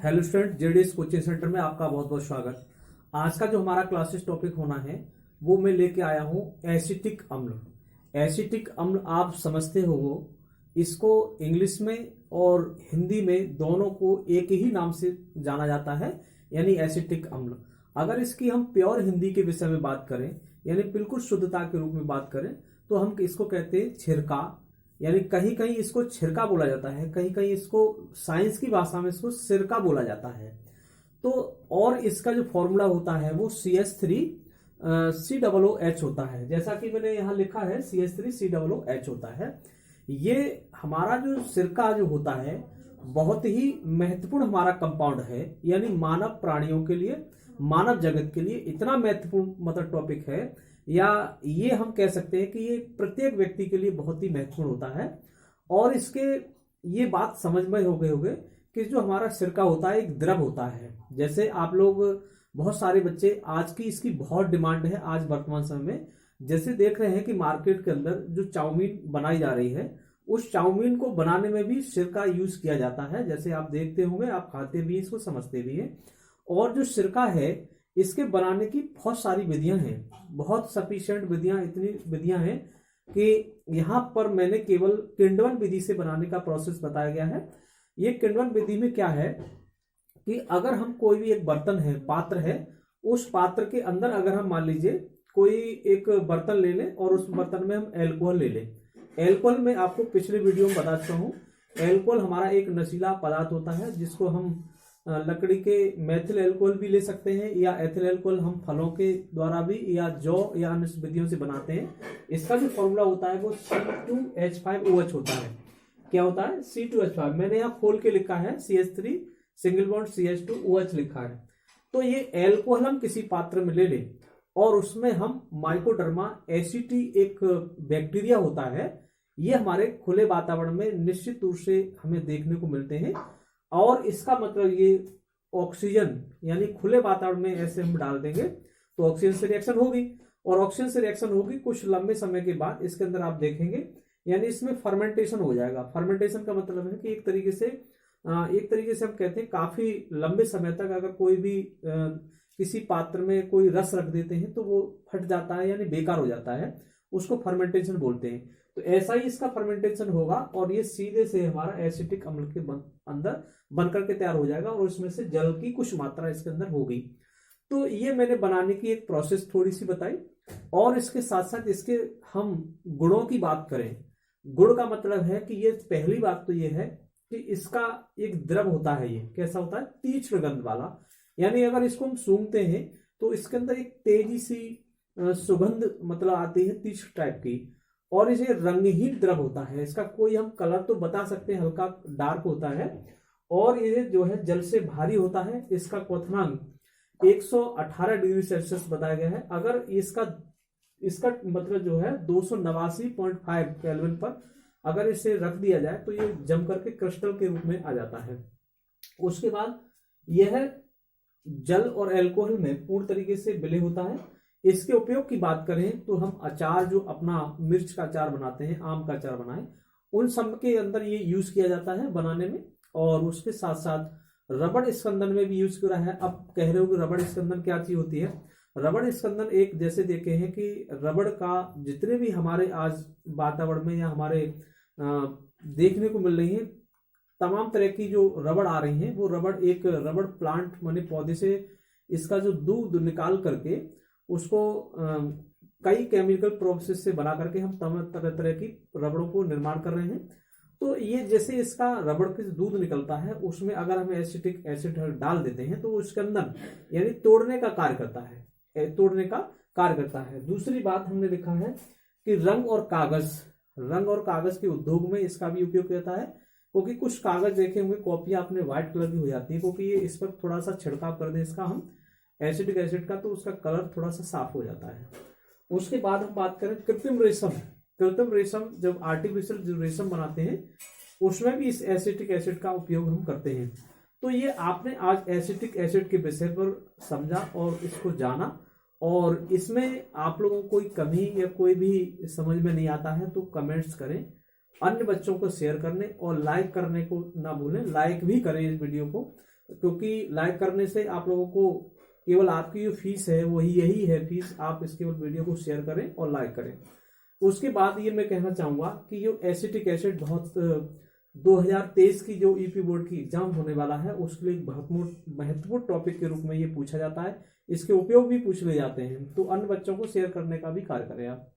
Hello student, JDS coaching centre में आपका बहुत बहुत स्वागत। आज का जो हमारा क्लासेस टॉपिक होना है वो मैं लेके आया हूँ एसिटिक अम्ल। एसिटिक अम्ल आप समझते हो, इसको इंग्लिश में और हिंदी में दोनों को एक ही नाम से जाना जाता है, यानी एसिटिक अम्ल। अगर इसकी हम प्योर हिंदी के विषय में बात करें, यानी बिल्कुल शुद्धता के रूप में बात करें, तो हम इसको कहते हैं छिरका, यानी कहीं कहीं इसको छिरका बोला जाता है, कहीं कहीं इसको साइंस की भाषा में इसको सिरका बोला जाता है। तो और इसका जो फॉर्मूला होता है वो CH3COOH होता है, जैसा कि मैंने यहाँ लिखा है CH3COOH होता है। ये हमारा जो सिरका जो होता है बहुत ही महत्वपूर्ण हमारा कंपाउंड है, यानी मानव प्राणियों के लिए, मानव जगत के लिए इतना महत्वपूर्ण मतलब टॉपिक है, या ये हम कह सकते हैं कि ये प्रत्येक व्यक्ति के लिए बहुत ही महत्वपूर्ण होता है। और इसके ये बात समझ में हो गए होंगे कि जो हमारा सिरका होता है एक द्रव होता है। जैसे आप लोग बहुत सारे बच्चे, आज की इसकी बहुत डिमांड है आज वर्तमान समय में, जैसे देख रहे हैं कि मार्केट के अंदर जो चाउमीन बनाई जा रही है, उस चाउमीन को बनाने में भी सिरका यूज किया जाता है। जैसे आप देखते होंगे, आप खाते भी इसको, समझते भी हैं। और जो सिरका है इसके बनाने की बहुत सारी विधियां हैं, बहुत सफिशिएंट विधियां, इतनी विधियां हैं कि यहाँ पर मैंने केवल किण्वन विधि से बनाने का प्रोसेस बताया गया है। ये किण्वन विधि में क्या है कि अगर हम कोई भी एक बर्तन है, पात्र है, उस पात्र के अंदर अगर हम मान लीजिए कोई एक बर्तन ले लें और उस बर्तन में हम एल्कोहल ले लें। एल्कोहल में आपको पिछले वीडियो में बता चुका हूँ, एल्कोहल हमारा एक नशीला पदार्थ होता है जिसको हम लकड़ी के मैथिल एल्कोहल भी ले सकते हैं, या एथिल एल्कोहल हम फलों के द्वारा भी, या जौ या अन्य विधियों से बनाते हैं। इसका जो फॉर्मूला होता है वो C2H5OH होता है। क्या होता है? C2H5। मैंने यहाँ खोल के लिखा है CH3 सिंगल बॉन्ड CH2OH लिखा है। तो ये एल्कोहल हम किसी पात्र में ले लें और उसमें हम माइकोडर्मा एसिटी एक बैक्टीरिया होता है, ये हमारे खुले वातावरण में निश्चित रूप से हमें देखने को मिलते हैं। और इसका मतलब ये ऑक्सीजन, यानी खुले वातावरण में ऐसे हम डाल देंगे तो ऑक्सीजन से रिएक्शन होगी, और ऑक्सीजन से रिएक्शन होगी कुछ लंबे समय के बाद इसके अंदर आप देखेंगे, यानी इसमें फर्मेंटेशन हो जाएगा। फर्मेंटेशन का मतलब है कि एक तरीके से हम कहते हैं काफी लंबे समय तक अगर कोई भी किसी पात्र में कोई रस रख देते हैं तो वो फट जाता है, यानी बेकार हो जाता है, उसको फर्मेंटेशन बोलते हैं। तो ऐसा ही इसका फर्मेंटेशन होगा और ये सीधे से हमारा एसिटिक अम्ल के अंदर बनकर के तैयार हो जाएगा, और उसमें से जल की कुछ मात्रा इसके अंदर होगी। तो ये मैंने बनाने की एक प्रोसेस थोड़ी सी बताई। और इसके साथ साथ इसके हम गुणों की बात करें, गुण का मतलब है कि ये पहली बात तो ये है कि इसका एक द्रव होता है। ये कैसा होता है? तीक्ष्ण गंध वाला, यानी अगर इसको हम सूंघते हैं तो इसके अंदर एक तेजी सी सुगंध मतलब आती है, तीक्ष्ण टाइप की। और इसे रंगहीन द्रव होता है, इसका कोई हम कलर तो बता सकते हैं, हल्का डार्क होता है, और ये जो है जल से भारी होता है। इसका क्वथनांक 118 डिग्री सेल्सियस बताया गया है। अगर इसका मतलब जो है 289.5 केल्विन पर अगर इसे रख दिया जाए तो ये जम करके क्रिस्टल के रूप में आ जाता है। उसके बाद यह जल और अल्कोहल में पूर्ण तरीके से विलय होता है। इसके उपयोग की बात करें तो हम अचार, जो अपना मिर्च का अचार बनाते हैं, आम का अचार बनाए, उन सब के अंदर ये यूज किया जाता है बनाने में। और उसके साथ साथ रबड़ स्कंदन में भी यूज किया है। अब कह रहे हो कि रबड़ स्कंदन क्या चीज होती है? रबड़ स्कंदन एक, जैसे देखे हैं कि रबड़ का जितने भी हमारे आज वातावरण में या हमारे देखने को मिल रही है, तमाम तरह की जो रबड़ आ रही है, वो रबड़ एक रबड़ प्लांट माने पौधे से इसका जो दूध निकाल करके उसको कई केमिकल प्रोसेस से बना करके हम तरह तरह की रबड़ों को निर्माण कर रहे हैं। तो ये जैसे इसका रबड़ के दूध निकलता है, उसमें अगर हम एसिटिक एसिड डाल देते हैं तो उसके अंदर यानी तोड़ने का कार्य करता है, तोड़ने का कार्य करता है। दूसरी बात हमने लिखा है कि रंग और कागज के उद्योग में इसका भी उपयोग किया जाता है, क्योंकि कुछ कागज देखे होंगे, कॉपियां अपने व्हाइट कलर की हो जाती है, क्योंकि ये इस पर थोड़ा सा छिड़काव कर दे इसका हम एसिटिक एसिड का, तो उसका कलर थोड़ा सा साफ हो जाता है। उसके बाद हम बात करें कृत्रिम रेशम, जब आर्टिफिशियल जो रेशम बनाते हैं उसमें भी इस एसिटिक एसिड का उपयोग हम करते हैं। तो ये आपने आज एसिटिक एसिड के विषय पर समझा और इसको जाना, और इसमें आप लोगों को कोई कमी या कोई भी समझ में नहीं आता है तो कमेंट्स करें, अन्य बच्चों को शेयर करने और लाइक करने को ना भूलें। लाइक भी करें इस वीडियो को, क्योंकि लाइक करने से आप लोगों को केवल आपकी जो फीस है वही यही है फीस, आप इस केवल वीडियो को शेयर करें और लाइक करें। उसके बाद ये मैं कहना चाहूंगा कि जो एसिटिक एसिड बहुत 2023 की जो ईपी बोर्ड की एग्जाम होने वाला है उसके लिए बहुत महत्वपूर्ण टॉपिक के रूप में ये पूछा जाता है। इसके उपयोग भी पूछ ले जाते हैं, तो अन्य बच्चों को शेयर करने का भी कार्य करें आप।